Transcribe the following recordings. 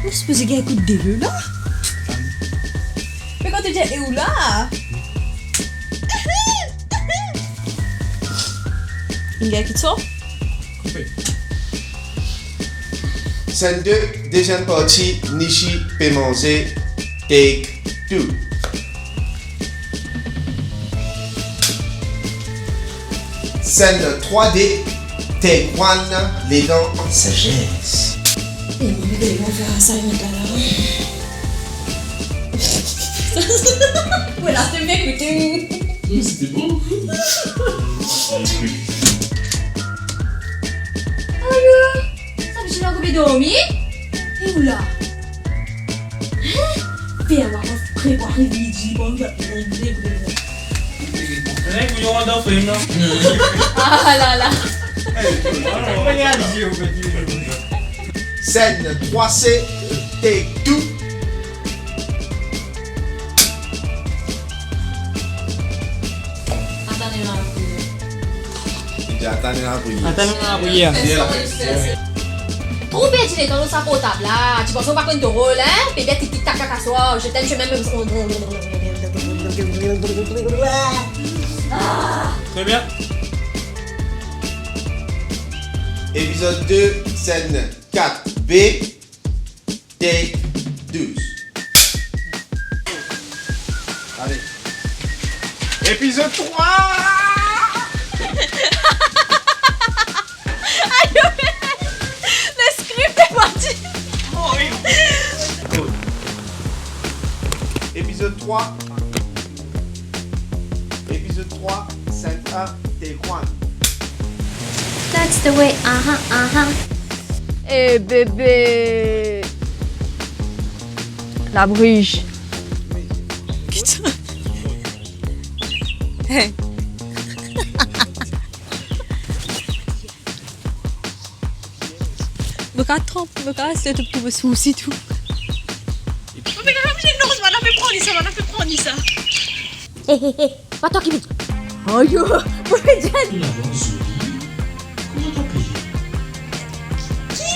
On se posait un coup de dégueu là. Mais quand tu dis où là? Une gars qui te sort? Scène 2, deuxième partie, Nishi peut manger, take 2. Scène 3D, take 1, les dents en sagesse. Et mon bébé, ils vont faire un assignment alors. Voilà, c'est bien écouté. C'était bon. Allô? Ça me chine combien dormi? Et où là? Fais avoir un prévoir les midi, bon, ah là là. Scène 3C, take 2. Attendez là. Trop bête, il est dans sa potable là. Tu penses qu'on va prendre ton rôle, hein? Bébé, tic tac à soi. Je t'aime, je m'aime. Très bien. Épisode 2, scène 4B, take 12. Allez. Épisode 3. Le script est parti. Épisode 3. Épisode 3, scène 1, take 1. That's the way, Eh bébé. La bruge. Putain. Hey. Me casse le tout me soucie tout. Mais quand même j'ai non, ça va la faire prendre ça. Hé hé hé, pas toi qui me. Oh yo, pourquoi Jen? Comment t'as payé? Qui?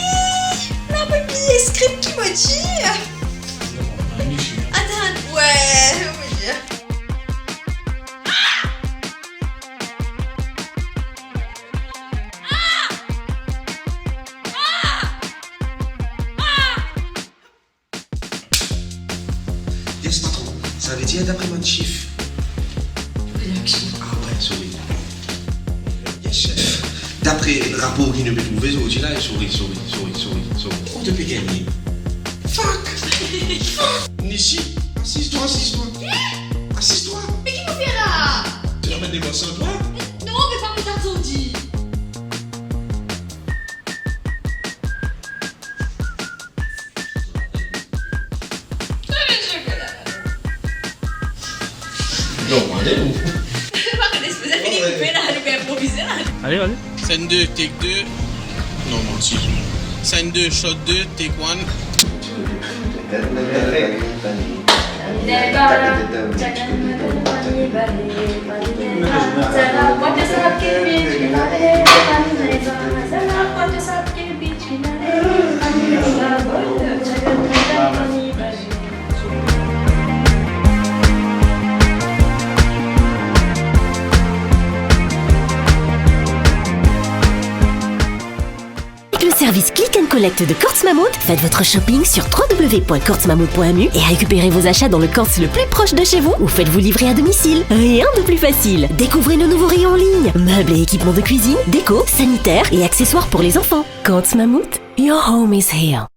La papier script qui m'a dit. Attends, ouais, on va dire. Yes, patron, ça veut dire d'après mon chiffre. Ah ouais, souris. Yes, chef. D'après le rapport qu'il nous peut trouver, aujourd'hui là, souris. On te peut gagner. Fuck! Nishi, assise-toi. Assise-toi. Mais qui me fait là? Tu vas mettre des morceaux, toi? Non, mais pas me t'attendis. Non, allez, vous. Allez, allez. Scène 2, take 2. Non, non, si. Scène 2, shot 2, take 1. Avec le service Click and Collect de Quartz Mammouth, faites votre shopping sur www.quartzmammouth.mu et récupérez vos achats dans le Quartz le plus proche de chez vous ou faites-vous livrer à domicile. Rien de plus facile. Découvrez nos nouveaux rayons en ligne. Meubles et équipements de cuisine, déco, sanitaires et accessoires pour les enfants. Quartz Mammouth, your home is here.